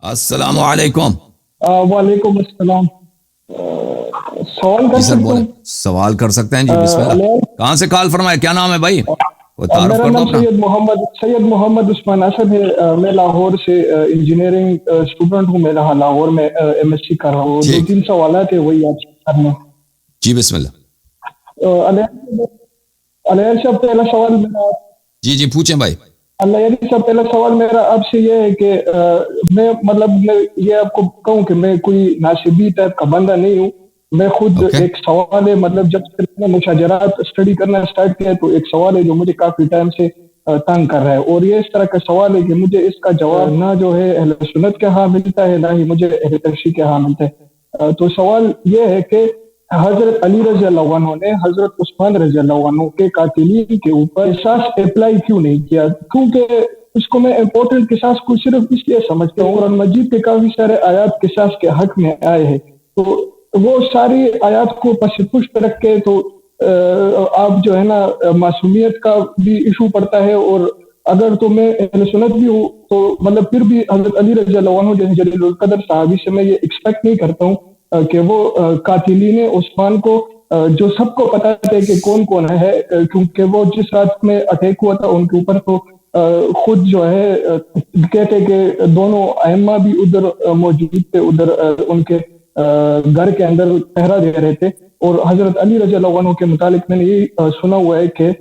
السلام علیکم. وعلیکم السلام. سوال کر جی سر سکتا بولیں, ہوں؟ سوال کر سکتے ہیں جی, بسم اللہ. کہاں سے کال فرمائے, کیا نام ہے بھائی, وہ تعارف میرا کر دو نام اپنا. سید محمد عثمان اسد ہے. میں لاہور سے انجینئرنگ اسٹوڈنٹ ہوں. میں لاہور میں ایم ایس سی کر رہا ہوں. دو ٹھیک, تین سوالات ہیں وہی آپ سے کرنے. جی بسم اللہ. علیہ صاحب پہلا سوال میرا جی جی پوچھیں بھائی. اللہ صاحب پہلا سوال میرا آپ سے یہ ہے کہ میں یہ آپ کو کہوں کہ میں کوئی ناصبی ٹائپ کا بندہ نہیں ہوں. میں خود اوکے, ایک سوال ہے, جب سے میں نے مشاجرات اسٹڈی کرنا اسٹارٹ کیا تو ایک سوال ہے جو مجھے کافی ٹائم سے تنگ کر رہا ہے, اور یہ اس طرح کا سوال ہے کہ مجھے اس کا جواب نہ جو ہے اہل سنت کے ہاں ملتا ہے, نہ ہی مجھے اہل تشیع کے ہاں ملتا ہے. تو سوال یہ ہے کہ حضرت علی رضی اللہ عنہ نے حضرت عثمان رضی اللہ عنہ کے قاتلین کے اوپر قصاص اپلائی کیوں نہیں کیا؟ کیونکہ اس کو میں امپورٹنٹ قصاص کو صرف اس لیے سمجھتا ہوں, قرآن مجید کے کافی سارے آیات قصاص کے حق میں آئے ہیں, تو وہ ساری آیات کو پس پشت رکھ کے تو آپ جو ہے نا معصومیت کا بھی ایشو پڑتا ہے, اور اگر تو میں اہل سنت بھی ہوں تو پھر بھی حضرت علی رضی اللہ عنہ جیسے جلیل القدر صحابی سے میں یہ ایکسپیکٹ نہیں کرتا ہوں کہ وہ قاتلین عثمان کو جو سب کو پتا ہے کہ کون کون ہے, کیونکہ وہ جس رات میں اٹیک ہوا تھا ان کے اوپر تو خود جو ہے کہتے کہ دونوں ائمہ بھی ادھر موجود تھے, ادھر ان کے گھر کے اندر پہرا دے رہے تھے. اور حضرت علی رضی اللہ عنہ کے متعلق میں نے یہ سنا ہوا ہے کہ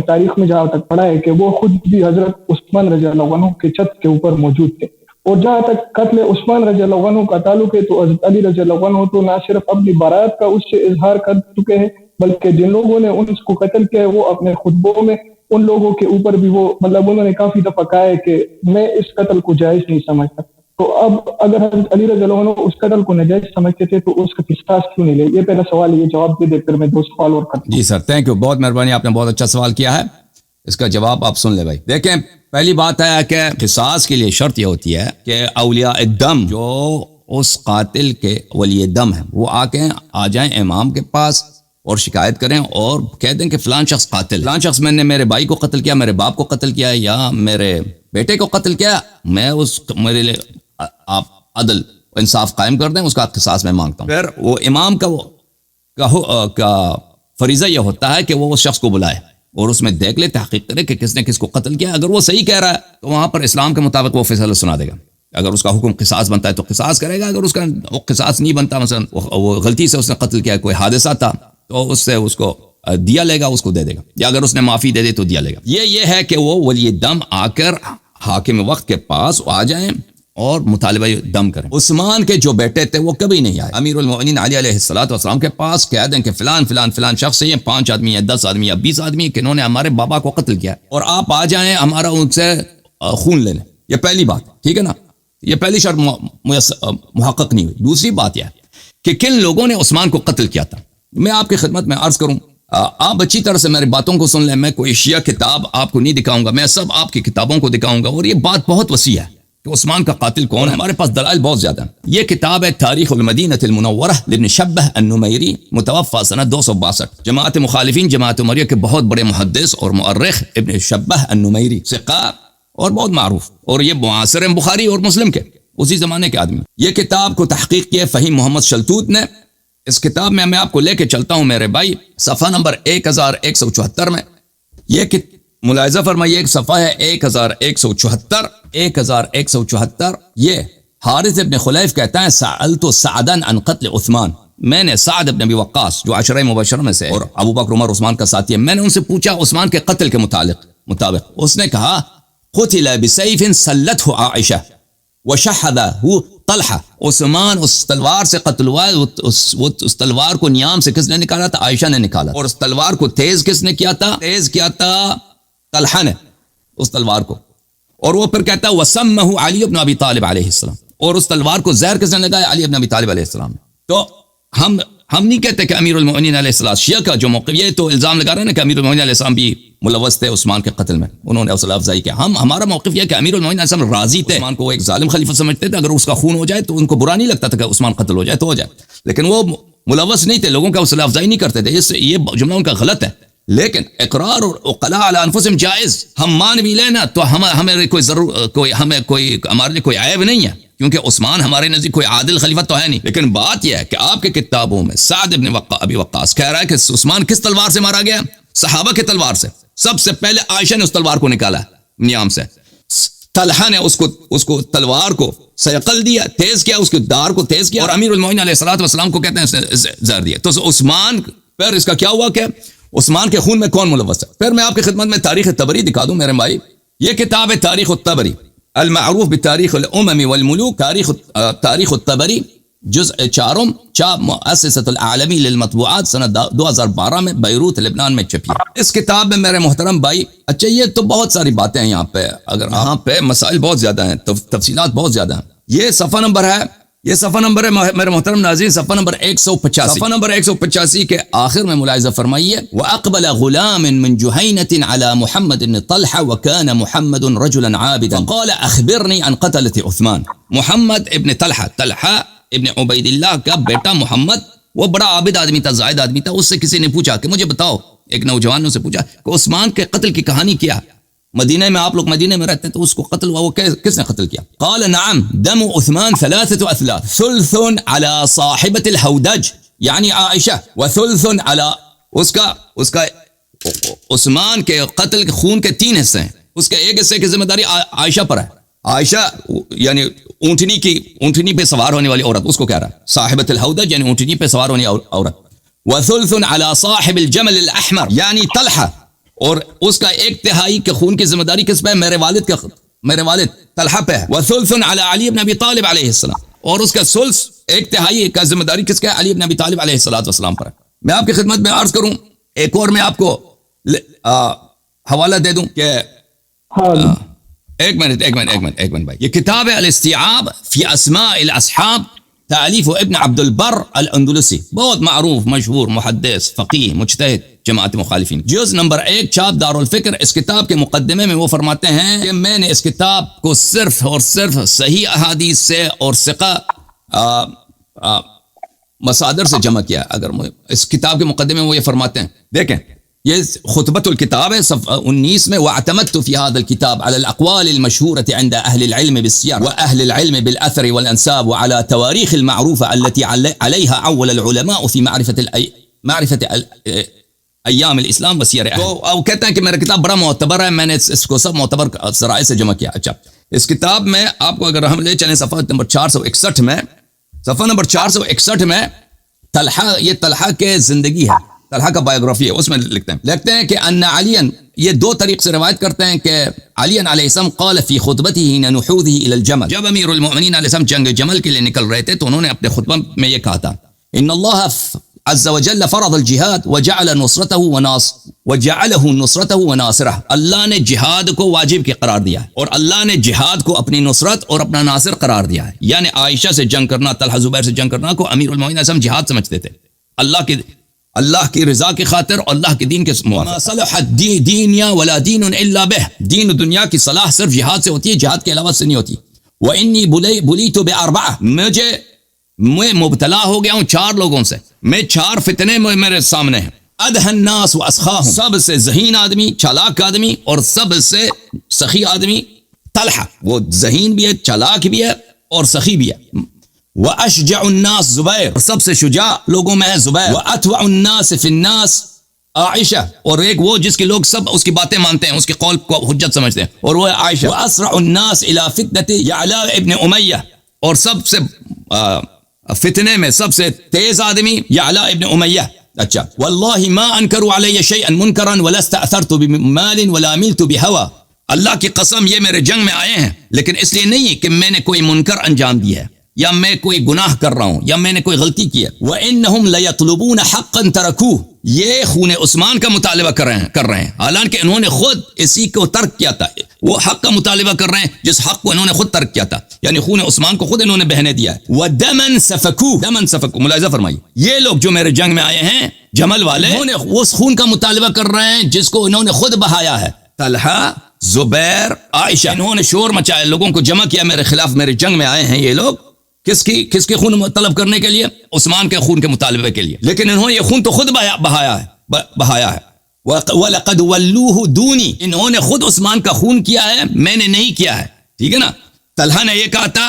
تاریخ میں جہاں تک پڑھا ہے کہ وہ خود بھی حضرت عثمان رضی اللہ عنہ کے چھت کے اوپر موجود تھے. اور جہاں تک قتل عثمان رضی اللہ عنہ کا تعلق ہے تو حضرت علی رضی اللہ عنہ تو نہ صرف اپنی برات کا اس سے اظہار کر چکے ہیں, بلکہ جن لوگوں نے ان کو قتل کیا ہے وہ اپنے خطبوں میں ان لوگوں کے اوپر بھی وہ انہوں نے کافی دفعہ کہا ہے کہ میں اس قتل کو جائز نہیں سمجھتا. تو اب اگر حضرت علی رضی اللہ عنہ اس قتل کو ناجائز سمجھتے تھے تو اس کا قصاص کیوں نہیں لے؟ یہ پہلا سوال ہے, یہ جواب دے پھر میں دو سوال اور کرتا ہوں. جی سر تھینک یو, بہت مہربانی, آپ نے بہت اچھا سوال کیا ہے. اس کا جواب آپ سن لیں بھائی. دیکھیں, پہلی بات ہے کہ قصاص کے لیے شرط یہ ہوتی ہے کہ اولیاء الدم جو اس قاتل کے ولی دم ہیں وہ آ جائیں امام کے پاس اور شکایت کریں اور کہہ دیں کہ فلان شخص قاتل, فلان شخص میں نے میرے بھائی کو قتل کیا, میرے باپ کو قتل کیا, یا میرے بیٹے کو قتل کیا, میں میرے لیے آپ عدل انصاف قائم کر دیں, اس کا قصاص میں مانگتا ہوں. پھر وہ امام کا فریضہ یہ ہوتا ہے کہ وہ اس شخص کو بلائے اور اس میں دیکھ لے, تحقیق کرے کہ کس نے کس کو قتل کیا. اگر وہ صحیح کہہ رہا ہے تو وہاں پر اسلام کے مطابق وہ فیصلہ سنا دے گا. اگر اس کا حکم قصاص بنتا ہے تو قصاص کرے گا, اگر اس کا قصاص نہیں بنتا, مثلا وہ غلطی سے اس نے قتل کیا, کوئی حادثہ تھا, تو اس سے اس کو دیا لے گا, اس کو دے دے گا, یا اگر اس نے معافی دے دے تو دیا لے گا. یہ ہے کہ وہ ولی دم آ کر حاکم وقت کے پاس آ جائیں اور مطالبہ دم کریں. عثمان کے جو بیٹے تھے وہ کبھی نہیں آئے امیر المؤمنین علی علیہ السلام کے پاس کہہ دیں کہ فلان فلان فلان شخص سے, یہ 5 آدمی یا 10 آدمی یا 20 آدمی کہ انہوں نے ہمارے بابا کو قتل کیا, اور آپ آ جائیں ہمارا ان سے خون لے لیں. یہ پہلی بات, ٹھیک ہے نا, یہ پہلی شرط محقق نہیں ہوئی. دوسری بات یہ کہ کن لوگوں نے عثمان کو قتل کیا تھا. میں آپ کی خدمت میں عرض کروں, آپ اچھی طرح سے میری باتوں کو سن لیں. میں کوئی شیعہ کتاب آپ کو نہیں دکھاؤں گا, میں سب آپ کی کتابوں کو دکھاؤں گا, اور یہ بات بہت وسیع ہے کہ عثمان کا قاتل کون ہے. ہمارے پاس دلائل بہت زیادہ ہیں. یہ کتاب ہے تاریخ المدینہ المنورہ لابن شبہ النمیری, متوفى سنہ 262, جماعت مخالفین جماعت عمریہ کے بہت بڑے محدث اور مؤرخ ابن شبہ النمیری, ثقہ اور بہت معروف, اور یہ معاصر بخاری اور مسلم کے اسی زمانے کے آدمی. یہ کتاب کو تحقیق کیا فہیم محمد شلتوت نے. اس کتاب میں آپ کو لے کے چلتا ہوں میرے بھائی, صفحہ نمبر 1174 میں یہ ملاحظہ فرمائیے, ایک صفحہ ہے 1174. یہ حارث ابن خلیف کہتا ہے سألت سعدا عن قتل عثمان, میں نے سعد ابن ابی وقاص جو عشرہ مبشرہ میں سے اور ابو بکر عمر عثمان کا ساتھی ہے, میں نے ان سے پوچھا عثمان کے قتل کے مطابق. اس نے کہا قتل بسیف سلته عائشہ وشحذہ طلحہ, عثمان اس تلوار سے قتل ہوا. اس تلوار کو نیام سے کس نے نکالا تھا؟ عائشہ نے نکالا. اور اس تلوار کو تیز کس نے کیا تھا؟ تیز کیا تھا طلحہ نے اس تلوار کو. اور وہ پھر کہتا ہے وسمہ علی بن ابی طالب علیہ السلام, اور اس تلوار کو زہر کس نے لگایا؟ علی بن ابی طالب علیہ السلام نے. تو ہم نہیں کہتے کہ امیر المؤمنین علیہ السلام, شیعہ کا جو موقف یہ تو الزام لگا رہے ہیں نا کہ امیر المؤمنین علیہ السلام بھی ملوث تھے عثمان کے قتل میں, انہوں نے حوصلہ افزائی کیا. ہمارا موقف یہ ہے کہ امیر المؤمنین علیہ السلام راضی تھے, عثمان کو وہ ایک ظالم خلیفہ سمجھتے تھے, اگر اس کا خون ہو جائے تو ان کو برا نہیں لگتا تھا کہ عثمان قتل ہو جائے تو ہو جائے, لیکن وہ ملوث نہیں تھے, لوگوں کا حوصلہ افزائی نہیں کرتے تھے. یہ جملہ ان کا غلط ہے, لیکن اقرار اور عقلاء علی انفسہم جائز. ہم مان بھی لینا تو ہمیں کوئی ہمارے لیے کوئی عیب نہیں ہے کیونکہ عثمان ہمارے نزدیک کوئی عادل خلیفہ تو ہے نہیں. لیکن بات یہ ہے کہ آپ کے کتابوں میں سعد ابن ابی وقاص کہہ رہا ہے کہ عثمان کس تلوار سے مارا گیا؟ صحابہ کے تلوار سے. سب سے پہلے عائشہ نے اس تلوار کو نکالا نیام سے. طلحہ نے اس کو تلوار کو سیقل دیا، تیز کیا، اس کے دار کو تیز کیا، اور امیر المومنین علیہ الصلوۃ والسلام کو کہتے ہیں زہر دیا. تو عثمان پھر اس کا کیا ہوا کہ عثمان کے خون میں کون ملوث ہے؟ پھر میں آپ کی خدمت میں تاریخ طبری دکھا دوں میرے بھائی. یہ کتاب ہے تاریخ الطبری المعروف بتاریخ الامم والملوک. تاریخ الطبری جزء 4 چاپ مؤسسۃ العالمی للمطبوعات سنہ 2012 میں بیروت لبنان میں چھپی. اس کتاب میں میرے محترم بھائی، اچھا یہ تو بہت ساری باتیں ہیں یہاں پہ، اگر یہاں پہ مسائل بہت زیادہ ہیں، تفصیلات بہت زیادہ ہیں. یہ صفحہ نمبر ہے، یہ صفحہ نمبر ہے میرے محترم ناظرین، صفحہ نمبر 185. صفحہ نمبر 185 کے آخر میں ملاحظہ فرمائیے: وَأَقْبَلَ غُلَامٌ مِّن جُحَيْنَةٍ عَلَى مُحَمَّدٍ بن طلحة وَكَانَ مُحَمَّدٌ رَجُلًا عَابِدًا فقال أخبرني عن قتلة عثمان. محمد ابن طلحہ ابن عبید اللہ کا بیٹا محمد، وہ بڑا عابد آدمی تھا، زاہد آدمی تھا. اس سے کسی نے پوچھا کہ مجھے بتاؤ، ایک نوجوان نے اسے پوچھا کہ عثمان کے قتل کی کہانی کیا؟ مدینہ میں، آپ لوگ مدینہ میں رہتے ہیں، تو اس کو قتل ہوا، وہ کس نے قتل کیا؟ قال نعم دم عثمان 3 اثلاث، ثلث على صاحبة الحودج یعنی عائشہ، وثلث على اس کا عثمان کے قتل کے خون کے 3 حصے ہیں. اس کے ایک حصے کی ذمہ داری عائشہ پر ہے. عائشہ یعنی اونٹنی پہ سوار ہونے والی عورت، اس کو کہہ رہا ہے صاحبۃ الحودج یعنی اونٹنی پہ سوار ہونے والی عورت. وثلث على صاحب الجمل الاحمر یعنی طلحہ، اور اس کا 1/3 کے خون کی ذمہ داری کس پہ ہے؟ میرے والد طلحہ پہ ہے. وثلث على علی بن ابی طالب علیہ السلام، اور اس کا ثلث 1/3 کا ذمہ داری کس کا ہے؟ علی بن ابی طالب علیہ السلام پر ہے. میں آپ کی خدمت میں عرض کروں، ایک اور میں آپ کو حوالہ دے دوں کہ ایک منٹ بھائی. یہ کتاب ہے الاستیعاب فی اسماء الاصحاب، تالیف ابن عبد البر الاندلسی، بہت معروف مشہور محدث فقیہ مجتہد جماعت مخالفین. جز نمبر 1 چاپ دارالفکر. اس کتاب کے مقدمے میں وہ فرماتے ہیں کہ میں نے اس کتاب کو صرف اور صرف صحیح احادیث سے اور ثقہ مصادر سے جمع کیا. اگر اس کتاب کے مقدمے میں وہ یہ فرماتے ہیں، دیکھیں یہ خطبۃ الکتاب ہے صفحہ 19 میں: واعتمدت في هذا الكتاب على الاقوال المشهورة عند اهل العلم بالسير واهل العلم بالاثر والانساب وعلى تواريخ المعروفة التي عليها عول العلماء في معرفة ایام الاسلام وسیر اہل. تو وہ کہتے ہیں کہ میرا کتاب بڑا معتبر ہے، میں نے اس کو سب معتبر ذرائع سے جمع کیا. اچھا، اس کتاب میں آپ کو اگر ہم لے چلیں صفحہ نمبر 461 میں، صفحہ نمبر 461 میں طلحہ کے زندگی ہے، طلحہ کا بایوگرافی ہے، اس میں لکھتے ہیں کہ ان علی، یہ 2 طریق سے روایت کرتے ہیں کہ علی علیہ السلام قال فی خطبته حين نحوذه الى الجمل، جب امیر المؤمنین علیہ السلام جنگ جمل کے لیے نکل رہے تھے تو انہوں نے اپنے خطبہ میں یہ کہا تھا: ان اللہ عز وجل فرض الجہاد وجعله نصرته وناصرہ. اللہ نے جہاد کو واجب کے قرار دیا ہے، اور اللہ نے جہاد کو اپنی نصرت اور اپنا ناصر قرار دیا ہے. یعنی عائشہ سے جنگ کرنا، طلحہ زبیر سے جنگ کرنا کو امیر المؤمنین علیہ السلام جہاد سمجھتے تھے، اللہ کی رضا کی خاطر اور اللہ کے دین کے موافق. صلح دین یا ولا دین الا به، دین و دنیا کی صلاح صرف جہاد سے ہوتی ہے، جہاد کے علاوہ سے نہیں ہوتی. وانی بلیت باربعہ، میں مبتلا ہو گیا ہوں 4 لوگوں سے، میں 4 فتنے میرے سامنے ہیں. ادھ الناس واسخاہم، سب سے ذہین آدمی، چالاک آدمی، اور سب سے سخی آدمی طلحہ. وہ ذہین بھی ہے، چالاک بھی ہے اور سخی بھی ہے. واشجع الناس زبیر، سب سے شجاع لوگوں میں ہے زبیر. واتوع الناس فی الناس عائشہ، اور ایک وہ جس کے لوگ سب اس کی باتیں مانتے ہیں، اس کے قول کو حجت سمجھتے ہیں، اور وہ ہے عائشہ. واسرع الناس الى فتنة یعلا ابن امیہ، اور سب سے فتنے میں سب سے تیز آدمی یعلا ابن امیہ. اچھا، واللہ ما انکروا علی شیئا منکرا ولا استأثرت بمال ولا ملت بہوا، اللہ کی قسم یہ میرے جنگ میں آئے ہیں لیکن اس لیے نہیں کہ میں نے کوئی منکر انجام دیا ہے یا میں کوئی گناہ کر رہا ہوں یا میں نے کوئی غلطی کی ہے. وَإِنَّهُمْ لَيَطْلُبُونَ حَقًّا تَرَكُوهُ، یہ خون عثمان کا مطالبہ کر رہے ہیں حالانکہ انہوں نے خود اسی کو ترک کیا تھا. وہ حق کا مطالبہ کر رہے ہیں جس حق کو انہوں نے خود ترک کیا تھا، یعنی خون عثمان کو خود انہوں نے بہنے دیا ہے. وَدَمًا سَفَكُوهُ، دمن سفکو، ملاحظہ فرمائیے، یہ لوگ جو میرے جنگ میں آئے ہیں جمل والے، انہوں نے اس خون کا مطالبہ کر رہے ہیں جس کو انہوں نے خود بہایا ہے. طلحہ، زبیر، عائشہ، انہوں نے شور مچایا، لوگوں کو جمع کیا میرے خلاف، میرے جنگ میں آئے ہیں یہ لوگ کس کی خون طلب کرنے کے لیے؟ عثمان کے خون کے مطالبے کے لیے، لیکن انہوں نے یہ خون تو خود بہایا ہے. وَلَقَدْ وَلُّوهُ دُونِي، انہوں نے خود عثمان کا خون کیا ہے، میں نے نہیں کیا ہے. ٹھیک ہے نا. طلحہ نے یہ کہا تھا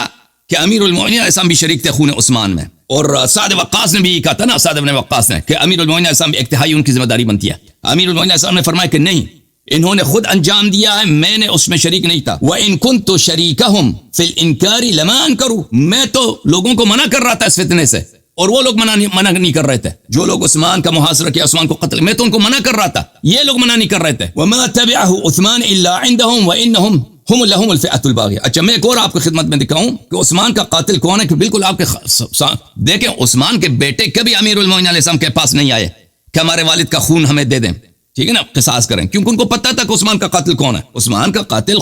کہ امیر المومنین علیہ السلام بھی شریک تھے خون عثمان میں، اور سعد وقاص نے بھی یہ کہا تھا نا، سعد بن وقاص نے، کہ امیر المومنین علیہ السلام ایک تہائی ان کی ذمہ داری بنتی ہے. امیر المومنین علیہ السلام نے فرمایا کہ نہیں، انہوں نے خود انجام دیا ہے، میں نے اس میں شریک نہیں تھا. وَإِن كُنتُ شَرِيكَهُمْ فِي الْإِنكَارِ لَمَا أَنكَرُوا، میں تو لوگوں کو منع کر رہا تھا اس فتنے سے، اور وہ لوگ منع نہیں کر رہے تھے. جو لوگ عثمان کا محاصرہ کیا، عثمان کو قتل، میں تو ان کو منع کر رہا تھا، یہ لوگ منع نہیں کر رہے تھے. وَمَا تَبِعَهُ عثمان إِلَّا عِندَهُمْ وَإِنَّهُمْ ہم لهم الفئة الباغیہ. اچھا میں ایک اور آپ کی خدمت میں دکھاؤں کہ عثمان کا قاتل کون ہے، کہ بالکل آپ کے دیکھیں عثمان کے بیٹے کبھی امیر المومنین علیہ السلام کے پاس نہیں آئے کہ ہمارے والد کا خون ہمیں دے دیں، ٹھیک ہے نا، قصاص کریں، کیونکہ ان کو پتا تھا کہ عثمان کا قاتل کون ہے. عثمان کا قاتل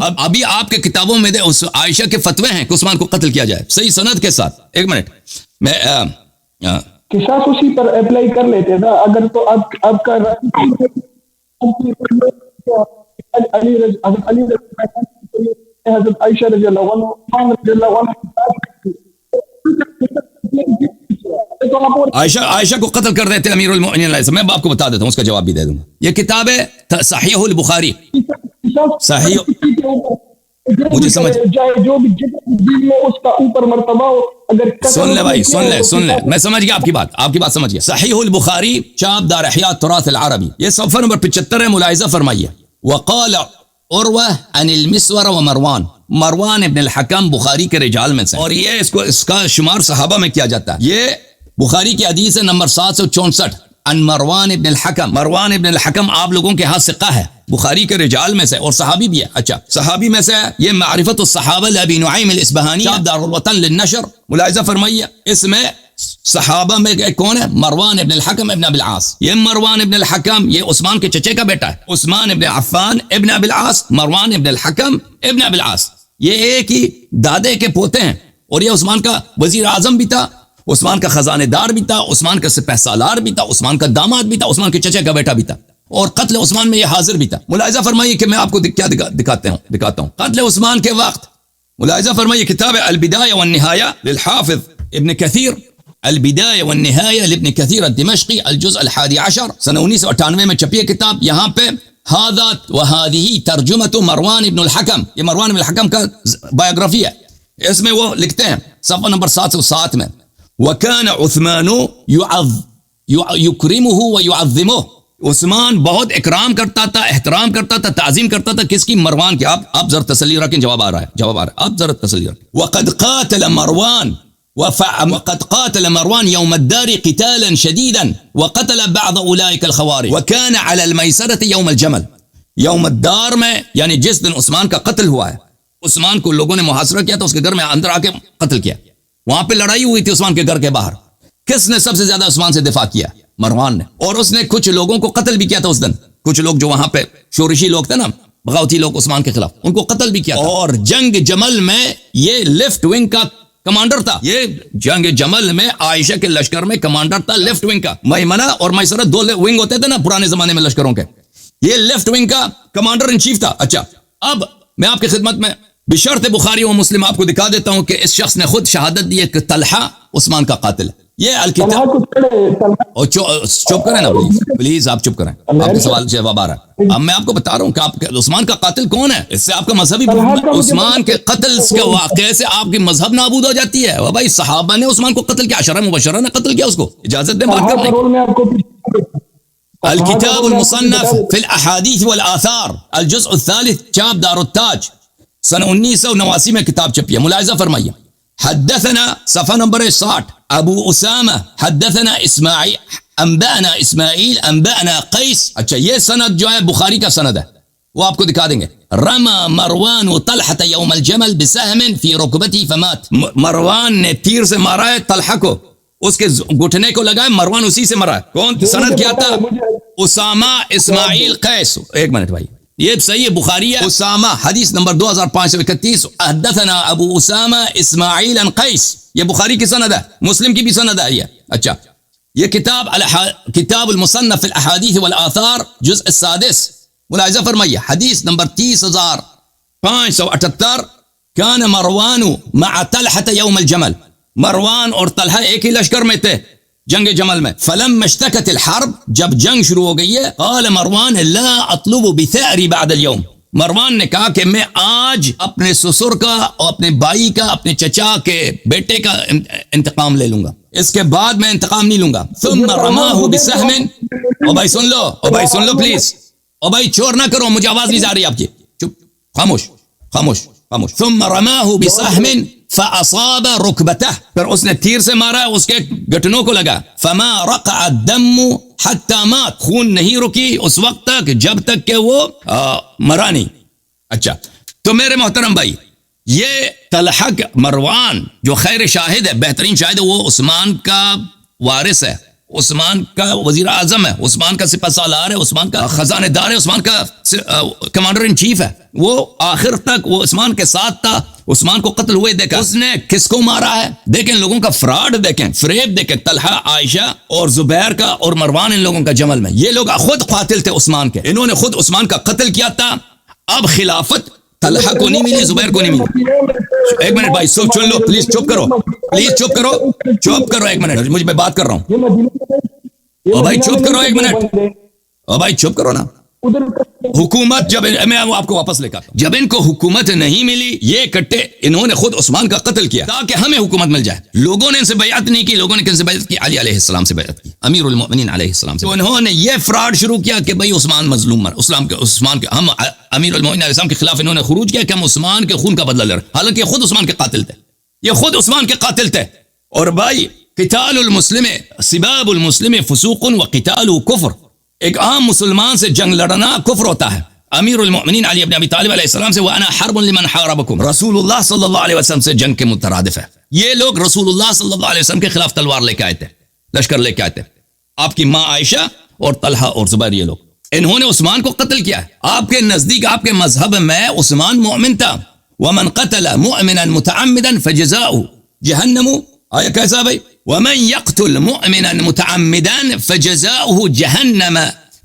اب ابھی آپ کے کتابوں میں عائشہ کے فتوے ہیں کہ عثمان کو قتل کیا جائے صحیح سند کے ساتھ. ایک منٹ میں قصاص اسی پر اپلائی کر لیتے نا، اگر تو آپ کا حضرت عائشہ رضی اللہ عنہ رضی اللہ عنہ عائشہ کو قتل کر دیتے امیر المومنین علیہ السلام. میں آپ کو بتا دیتا ہوں، اس کا جواب بھی دے دوں گا. یہ کتاب ہے صحیح البخاری، صحیح مجھے سمجھ جو بھی میں اس کا اوپر مرتبہ ہو، اگر سن لے بھائی، سن لے میں سمجھ گیا آپ کی بات سمجھ گیا. صحیح البخاری چاپ دار احیاء التراث العربی، یہ صفحہ نمبر 75 ہے، ملاحظہ فرمائیے. وقال عروہ عن المسور و مروان ابن الحکم بخاری کے رجال میں سے، اور یہ اس کا شمار صحابہ میں کیا جاتا ہے. یہ بخاری کی حدیث ہے نمبر 764 عن مروان ابن الحکم. مروان ابن الحکم آپ لوگوں کے ہاں ثقہ ہے، بخاری کے رجال میں سے، اور صحابی بھی ہے. اچھا صحابی میں سے یہ معرفت الصحابہ لابی نعیم الاصبہانی دار الوطن للنشر، ملاحظہ فرمائیے. اس میں صحابہ میں کون ہے؟ مروان ابن الحکم ابن ابی العاص. یہ مروان ابن الحکم یہ عثمان کے چچے کا بیٹا ہے، عثمان ابن عفان ابن ابی العاص، مروان ابن الحکم ابن ابی العاص، یہ ایک ہی دادے کے پوتے ہیں. اور یہ عثمان کا وزیر اعظم بھی تھا، عثمان کا خزانے دار بھی تھا، عثمان کا سپہ سالار بھی تھا، عثمان کا داماد بھی تھا، عثمان کے چچے کا بیٹا بھی تھا، اور قتل عثمان میں یہ حاضر بھی تھا. ملاحظہ فرمائیے کہ میں آپ کو کیا دکھاتا ہوں. قتل عثمان کے وقت ملاحظہ فرمائیے، کتاب البدایہ والنہایہ للحافظ ابن کثیر، البدایہ والنہایہ لابن کثیر الدمشقی، الجزء 11 سنہ 1998 میں چھپی ہے کتاب. یہاں پہ ھذا وھذہ ترجمۃ مروان ابن الحکم، یہ مروان ابن الحکم کا بایوگرافی ہے. اس میں وہ لکھتے ہیں صفحہ نمبر 707 میں، وَكَانَ عُثْمَانُ يُكْرِمُهُ وَيُعَظِّمُهُ، عثمان بہت اکرام کرتا تھا، احترام کرتا تھا، تعظیم کرتا تھا. کس کی؟ مروان کی. آپ ذرا تسلی رکھیں، جواب آ رہا ہے، آپ ذرا تسلی رکھیں. وَقَدْ قَاتَلَ مروان يوم الدار قتالا شديدا وقتل بعض اولئك الخوارج وكان على الميسرة يوم الجمل. یوم الدار میں یعنی جس دن عثمان کا قتل ہوا ہے، عثمان کو لوگوں نے محاصرہ کیا تھا، اس کے گھر میں اندر آ کے قتل کیا. وہاں پہ لڑائی ہوئی تھی عثمان کے گھر کے باہر. کس نے سب سے زیادہ عثمان سے دفاع کیا؟ مروان نے. اور اس نے کچھ لوگوں کو قتل بھی کیا تھا اس دن، کچھ لوگ جو وہاں پہ شورشی لوگ تھے نا، بغاوتی لوگ عثمان کے خلاف، ان کو قتل بھی کیا تھا. اور جنگ جمل میں یہ لیفٹ ونگ کا کمانڈر تھا. یہ جنگ جمل میں عائشہ کے لشکر میں کمانڈر تھا لیفٹ ونگ کا. میمنہ اور میسرہ دو ونگ ہوتے تھے نا پرانے زمانے میں لشکروں کے، یہ لیفٹ ونگ کا کمانڈر ان چیف تھا. اچھا اب میں آپ کی خدمت میں بشرط بخاری و مسلم آپ کو دکھا دیتا ہوں کہ اس شخص نے خود شہادت دی ہے کہ طلحہ عثمان کا قاتل ہے. یہ الکتاب، اور چپ کریں نا پلیز آپ چپ کریں، آپ کے سوال جواب آ رہا ہے. اب میں آپ کو بتا رہا ہوں کہ آپ عثمان کا قاتل کون ہے. اس سے آپ کا مذہبی عثمان کے قتل کے واقعے سے آپ کی مذہب نابود ہو جاتی ہے. بھائی صحابہ نے عثمان کو قتل کیا، عشرہ مبشرہ نے قتل کیا، اس کو اجازت دیں بات کرنے کی. الکتاب المصنف فی الاحادیث والآثار الجزء الثالث چاپ دار التاج سنہ 1989 میں کتاب چھپی ہے. ملاحظہ فرمائیے. حدثنا صفحہ نمبر 60 ابو اسامہ حدثنا اسماعیل انبأنا اسماعیل انبأنا قیس. اچھا یہ سند جو ہے بخاری کا سند ہے، وہ آپ کو دکھا دیں گے. رمى مروان طلحة يوم الجمل بسهم في ركبته فمات. مروان نے تیر سے مارا ہے طلحہ کو، اس کے گھٹنے کو لگا ہے، مروان اسی سے مرا ہے. کون سند کیا تھا؟ اسامہ اسماعیل قیس. ایک منٹ بھائی، یہ صحیح بخاری ہے. اسامہ حدیث نمبر 2531 حدثنا ابو اسامہ اسماعیل عن قیس، یہ بخاری کی سند ہے، مسلم کی بھی سند ہے یہ. اچھا یہ کتاب المصنف فی الاحادیث والآثار جزء السادس، ملاحظہ فرمائیے، حدیث نمبر 30578. کان مروان مع طلحة یوم الجمل، مروان اور طلحہ ایک ہی لشکر میں تھے جنگ جمل میں. فلما اشتکت الحرب، جب جنگ شروع ہو گئی ہے، قال مروان لا اطلب بثأری بعد اليوم، مروان نے کہا کہ میں آج اپنے سسر کا اور اپنے بھائی کا اپنے چچا کے بیٹے کا انتقام لے لوں گا، اس کے بعد میں انتقام نہیں لوں گا. ثم رماہ بسہم، او بھائی سن لو، او بھائی سن لو پلیز، او بھائی چور نہ کرو، مجھے آواز نہیں جا رہی آپ کی، چپ، خاموش خاموش خاموش. ثم رماہ بسہم فاصاب رکبتہ، پھر اس نے تیر سے مارا، اس کے گھٹنوں کو لگا. فما رقع الدم حتى مات، خون نہیں رکی اس وقت تک جب تک کہ وہ مرا نہیں. اچھا تو میرے محترم بھائی، یہ طلحہ مروان جو خیر شاہد ہے، بہترین شاہد ہے، وہ عثمان کا وارث ہے، عثمان کا وزیر اعظم ہے، عثمان کا سپہ سالار ہے، عثمان کا خزانہ دار ہے، عثمان کا کمانڈر ان چیف ہے. وہ آخر تک وہ عثمان کے ساتھ تھا. عثمان کو قتل ہوئے دیکھا، اس نے کس کو مارا ہے؟ دیکھیں لوگوں کا فراڈ، دیکھیں فریب، دیکھیں طلحہ، عائشہ اور زبیر کا اور مروان، ان لوگوں کا جمل میں. یہ لوگ خود قاتل تھے عثمان کے، انہوں نے خود عثمان کا قتل کیا تھا. اب خلافت طلحہ کو نہیں ملی، زبیر کو نہیں ملی. ایک منٹ بھائی سن لو پلیز، چپ کرو پلیز، چپ کرو، چپ کرو ایک منٹ، مجھے میں بات کر رہا ہوں. او بھائی چپ کرو ایک منٹ، او بھائی چپ کرو نا. حکومت جب میں آپ کو واپس لے کر جب ان کو حکومت نہیں ملی، یہ اکٹھے انہوں نے خود عثمان کا قتل کیا تاکہ ہمیں حکومت مل جائے. لوگوں نے ان سے بیعت نہیں کی، لوگوں نے کن سے بیعت کی؟ علی علیہ السلام سے بیعت کی، امیر المؤمنین علیہ السلام سے. تو انہوں نے یہ فراڈ شروع کیا کہ بھئی عثمان مظلوم ہے، عثمان کے ہم امیر المؤمنین علیہ السلام کے خلاف انہوں نے خروج کیا کہ ہم عثمان کے خون کا بدلہ لے رہے، حالانکہ خود عثمان کے قاتل تھے، یہ خود عثمان کے قاتل تھے. اور بھائی قتال المسلم سباب المسلم فسوق وقتال کفر، ایک عام مسلمان سے جنگ لڑنا کفر ہوتا ہے. امیر المؤمنین علی بن ابی طالب علیہ السلام سے وَأَنَا حَرْبٌ لِمَنْ حَارَبَكُمْ، رسول اللہ صلی اللہ علیہ وسلم سے جنگ کے مترادف ہے. یہ لوگ رسول اللہ صلی اللہ علیہ وسلم کے خلاف تلوار لے کے آئے تھے، لشکر لے کے آئے تھے. آپ کی ماں عائشہ اور طلحہ اور زبیر، یہ لوگ انہوں نے عثمان کو قتل کیا ہے. آپ کے نزدیک، آپ کے مذہب میں عثمان مؤمن تھا. وَمَنْ قَتَلَ مُؤْمِنًا مُتَعَمِّدًا فَجَزَاؤُهُ جَهَنَّمُ، آیا کیسا بھائی؟ وَمَنْ يَقْتُلْ مُؤْمِنًا مُتَعَمِّدًا فَجَزَاؤُهُ جَهَنَّمَ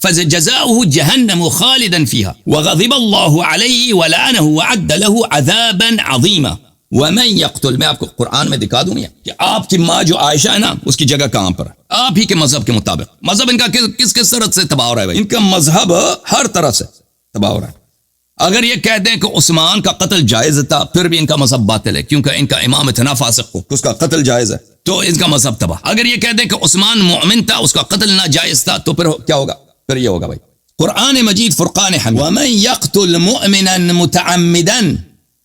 فَجَزَاؤُهُ جَهَنَّمُ خَالِدًا فِيهَا وَغَضِبَ اللَّهُ عَلَيْهِ وَلَعَنَهُ وَعَدَّ لَهُ عَذَابًا عَظِيمًا. وَمَنْ يَقْتُلْ، میں آپ کو قرآن میں دکھا دوں کہ آپ کی ماں جو عائشہ ہے نا، اس کی جگہ کہاں پر ہے؟ آپ ہی کے مذہب کے مطابق. مذہب ان کا کس طرح سے تباہ ہو رہا ہے بھائی؟ ان کا مذہب ہر طرح سے تباہ ہو رہا ہے. اگر یہ کہتے ہیں کہ عثمان کا قتل جائز تھا، پھر بھی ان کا مذہب باطل ہے، کیونکہ ان کا امام اتنا فاسق ہو، اس کا قتل جائز ہے، تو ان کا مذہب تباہ. اگر یہ کہتے ہیں کہ عثمان مومن تھا، اس کا قتل ناجائز تھا، تو پھر کیا ہوگا؟ پھر یہ ہوگا بھائی قرآن مجید فرقان حمید، وَمَن يَقْتُلْ مُؤْمِنًا مُتَعَمِّدًا،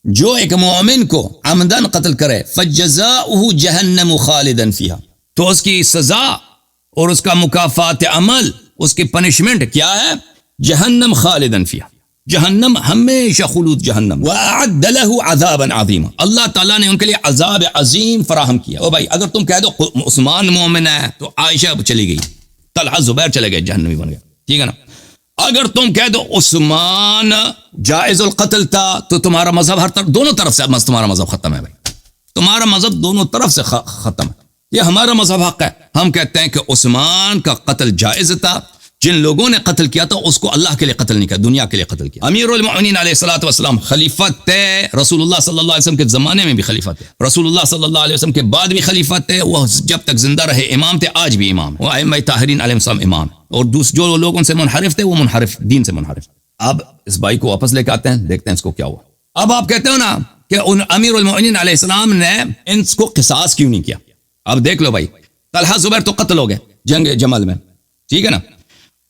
جو ایک مومن کو عمدن قتل کرے، فَجَزَاؤُهُ جَهَنَّمُ خَالِدًا فِيهَا، تو اس کی سزا اور اس کا مکافات عمل، اس کی پنشمنٹ کیا ہے؟ جہنم خالدن فیہا، جہنم ہمیشہ خلود جہنم. وَأَعَدَّ لَهُ عَذَابًا عَظِيمًا، اللہ تعالیٰ نے ان کے لیے عذاب عظیم فراہم کیا. او بھائی اگر تم کہہ دو عثمان مومن ہے تو عائشہ چلی گئی، طلحہ زبیر چلے گئے، جہنمی بن گئے، ٹھیک ہے نا. اگر تم کہہ دو عثمان جائز القتل تھا تو تمہارا مذہب ہر طرف، دونوں طرف سے تمہارا مذہب ختم ہے بھائی، تمہارا مذہب دونوں طرف سے ختم ہے. یہ ہمارا مذہب حق ہے، ہم کہتے ہیں کہ عثمان کا قتل جائز تھا، جن لوگوں نے قتل کیا تھا اس کو اللہ کے لیے قتل نہیں کیا، دنیا کے لیے قتل کیا. امیر المؤمنین علیہ الصلوۃ والسلام خلیفہ تھے، رسول اللہ صلی اللہ علیہ وسلم کے زمانے میں بھی خلیفہ تھے، رسول اللہ صلی اللہ علیہ وسلم کے بعد بھی خلیفہ تھے، وہ جب تک زندہ رہے امام تھے، آج بھی امام، وہ ائمہ طاہرین علیہ السلام امام. اور جو لوگ ان سے منحرف تھے وہ منحرف، دین سے منحرف. اب اس بھائی کو واپس لے کے آتے ہیں، دیکھتے ہیں اس کو کیا ہوا. اب آپ کہتے ہو نا کہ امیر المؤمنین علیہ السلام نے ان کو قصاص کیوں نہیں کیا؟ اب دیکھ لو بھائی، طلحہ زبیر تو قتل ہو گئے جنگ جمل میں، ٹھیک ہے نا.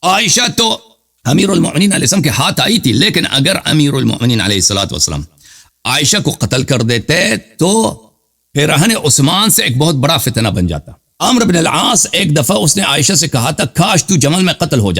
عائشہ تو امیر المؤمنین علیہ السلام کے ہاتھ آئی تھی، لیکن اگر امیر المؤمنین علیہ الصلوۃ والسلام عائشہ کو قتل کر دیتے تو پھر عثمان سے ایک بہت بڑا فتنہ بن جاتا. عمرو بن العاص ایک دفعہ اس نے عائشہ سے کہا تھا کاش تو جمل میں قتل ہو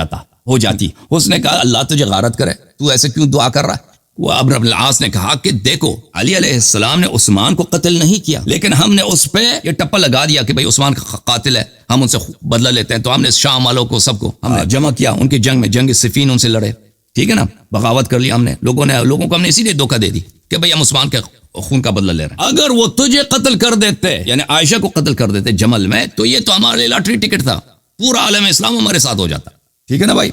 جاتی. اس نے کہا اللہ تجھے غارت کرے، تو ایسے کیوں دعا کر رہا ہے؟ وہ عمرو بن العاص نے کہا کہ دیکھو علی علیہ السلام نے عثمان کو قتل نہیں کیا، لیکن ہم نے اس پہ یہ ٹپا لگا دیا کہ بھئی عثمان کا قاتل ہے، ہم ان سے بدلہ لیتے ہیں. تو ہم نے شام والوں کو سب کو ہم نے جمع کیا، ان کی جنگ میں جنگ صفین ان سے لڑے، ٹھیک ہے نا، بغاوت کر لی ہم نے. لوگوں کو ہم نے اسی لیے دھوکہ دے دی کہ بھئی ہم عثمان کے خون کا بدلہ لے رہے ہیں. اگر وہ تجھے قتل کر دیتے، یعنی عائشہ کو قتل کر دیتے جمل میں، تو یہ تو ہمارے لاٹری ٹکٹ تھا، پورا عالم اسلام ہمارے ساتھ ہو جاتا. ٹھیک ہے نا بھائی؟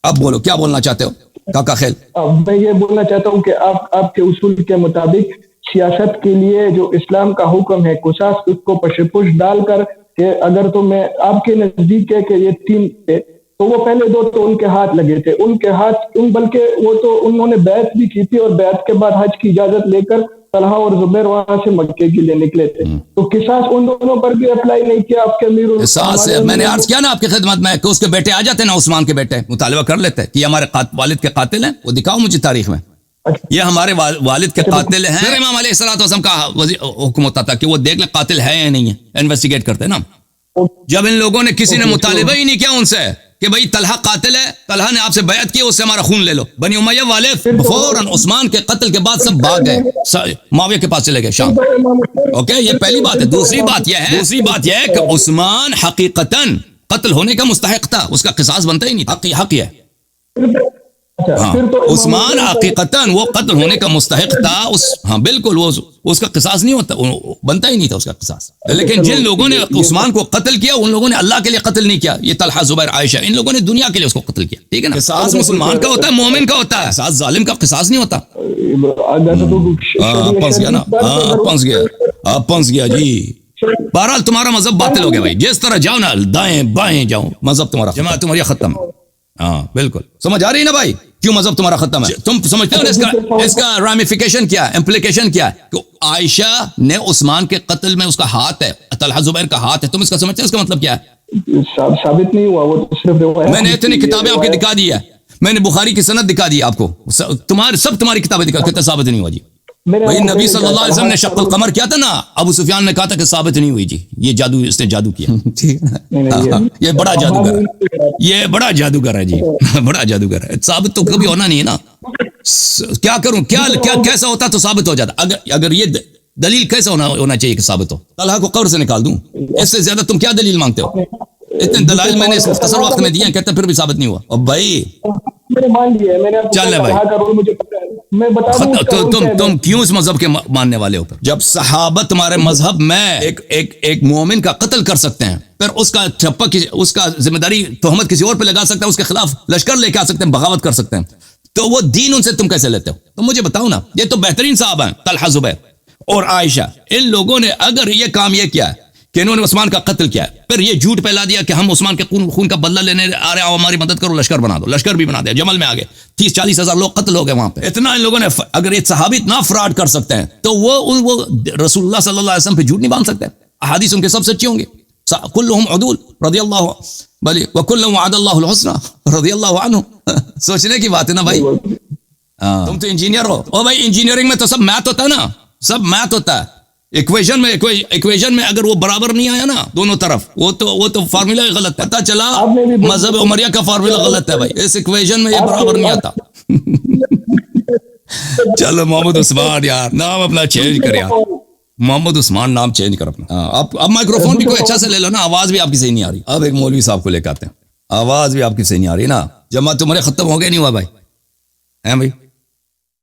اب بولو کیا بولنا چاہتے ہو کاکا خیل؟ میں یہ بولنا چاہتا ہوں کہ آپ کے اصول کے مطابق سیاست کے لیے جو اسلام کا حکم ہے قصاص، اس کو پش ڈال کر کہ اگر تو میں آپ کے نزدیک ہے کہ یہ تین تو وہ پہلے دو تو ان کے ہاتھ لگے تھے، ان کے ہاتھ بلکہ وہ تو انہوں نے بیعت بھی کی تھی، اور بیعت کے بعد حج کی اجازت لے کر طلحہ اور زبیر وہاں سے مکے کے لیے نکلے تھے، تو قصاص ان دونوں پر بھی اپلائی نہیں کیا آپ کے امیر؟ قصاص میں نے عرض کیا نا آپ کی خدمت میں کہ اس کے بیٹے آ جاتے نا، عثمان کے بیٹے مطالبہ کر لیتے کہ یہ ہمارے والد کے قاتل ہیں، وہ دکھاؤ مجھے تاریخ میں یہ ہمارے والد کے قاتل ہیں. پھر امام علیہ الصلوۃ والسلام کا حکم ہوتا تھا کہ وہ دیکھ لیں قاتل ہے یا نہیں ہے، انویسٹیگیٹ کرتے نا. جب ان لوگوں نے کسی نے مطالبہ ہی نہیں کیا ان سے کہ بھئی طلحہ قاتل ہے، طلحہ نے آپ سے بیعت کی، اس سے ہمارا خون لے لو، بنی امیہ والے فوراً عثمان کے قتل کے بعد سب بھاگ گئے، معاویہ کے پاس چلے گئے شام. اوکے، یہ پہلی بات ہے. دوسری بات یہ ہے کہ عثمان حقیقتاً قتل ہونے کا مستحق تھا، اس کا قصاص بنتا ہی نہیں تھا، حق ہے. ہاں، عثمان حقیقتاً وہ قتل ہونے کا مستحق تھا. ہاں بالکل، وہ اس کا قصاص نہیں ہوتا، بنتا ہی نہیں تھا اس کا قصاص. لیکن جن لوگوں نے عثمان کو قتل کیا ان لوگوں نے اللہ کے لیے قتل نہیں کیا. یہ طلحہ، زبیر، عائشہ، ان لوگوں نے دنیا کے لیے اس کو قتل کیا. ٹھیک ہے نا. قصاص مسلمان کا ہوتا ہے، مومن کا ہوتا ہے. قصاص ظالم کا قصاص نہیں ہوتا. پنس گیا نا، پنس گیا جی. بہرحال تمہارا مذہب باطل ہو گیا بھائی. جس طرح جاؤ نا، دائیں بائیں جاؤ، مذہب تمہارا، جماعت تمہاری ختم. ہاں بالکل، سمجھ آ رہی ہے نا بھائی کیوں مذہب تمہارا ختم ہے؟ تم سمجھتے ہو اس کا رامیفیکیشن کیا ہے، امپلیکیشن کیا ہے؟ کہ عائشہ نے عثمان کے قتل میں اس کا ہاتھ ہے، طلحہ زبیر کا ہاتھ ہے. تم اس کا سمجھتے ہو اس کا مطلب کیا ہے؟ ثابت نہیں ہوا، وہ صرف روایت. میں نے اتنی کتابیں آپ کی دکھا دی ہے، میں نے بخاری کی سند دکھا دی آپ کو، تمہاری کتابیں دکھا کے ثابت نہیں ہوا جی. بھائی نبی صلی اللہ علیہ وسلم نے شق القمر کیا تھا نا، ابو سفیان نے کہا تھا کہ ثابت نہیں ہوئی جی، یہ جادو، اس نے جادو کیا. یہ بڑا جادوگر ہے، یہ بڑا جادوگر ہے جی، بڑا جادوگر ہے. ثابت تو کبھی ہونا نہیں ہے نا. کیا کروں، کیا کیسا ہوتا تو ثابت ہو جاتا. اگر یہ دلیل کیسا ہونا چاہیے کہ ثابت ہو؟ طلحہ کو قبر سے نکال دوں، اس سے زیادہ تم کیا دلیل مانگتے ہو؟ اتنے دلائل میں نے اس مختصر وقت میں دیے ہیں، کہتے پھر بھی ثابت نہیں ہوا. اب بھائی چل رہے بھائی، تم کیوں اس مذہب کے ماننے والے ہو؟ جب صحابہ تمہارے مذہب میں ایک مومن کا قتل کر سکتے ہیں، پھر اس کا ٹھپا، اس کا ذمہ داری تہمت کسی اور پہ لگا سکتے ہیں، اس کے خلاف لشکر لے کے آ سکتے ہیں، بغاوت کر سکتے ہیں، تو وہ دین ان سے تم کیسے لیتے ہو؟ تو مجھے بتاؤ نا. یہ تو بہترین صحابہ ہیں، طلحہ، زبیر اور عائشہ. ان لوگوں نے اگر یہ کام یہ کیا ہے کہ انہوں نے عثمان کا قتل کیا ہے، پھر یہ جھوٹ پھیلا دیا کہ ہم عثمان کے خون کا بدلہ لینے آ رہے ہیں، ہماری مدد کرو، لشکر بنا دو. لشکر بھی بنا دیا، جمل میں آگے 30-40 ہزار لوگ قتل ہو گئے وہاں پہ. اتنا ان لوگوں نے، اگر یہ صحابی اتنا فراڈ کر سکتے ہیں تو وہ رسول اللہ صلی اللہ علیہ وسلم پہ جھوٹ نہیں باندھ سکتے. احادیث ان کے سب سچی ہوں گے. کلہم عدول رضی اللہ بلی وکلہم وعد اللہ الحسنى رضی اللہ عنہ. سوچنے کی بات ہے نا بھائی. تم تو انجینئر ہو. او بھائی انجینئرنگ میں تو سب میتھ ہوتا ہے نا، سب میتھ ہوتا ہے. ایکویشن میں اگر وہ برابر نہیں آیا نا دونوں طرف، وہ تو فارمولا غلط ہے. پتہ چلا مذہب عمریہ کا فارمولا غلط ہے بھائی، اس ایکویشن میں یہ برابر نہیں آتا. چلو محمد عثمان یار نام اپنا چینج کر یار، محمد عثمان نام چینج کر اپنا. اب مائکروفون بھی کوئی اچھا سے لے لو نا، آواز بھی آپ کی صحیح نہیں آ رہی. اب ایک مولوی صاحب کو لے کے آتے ہیں، آواز بھی آپ کی صحیح نہیں آ رہی نا. جماعت تمہارے ختم ہو گئے نہیں ہوا بھائی، ہیں بھائی؟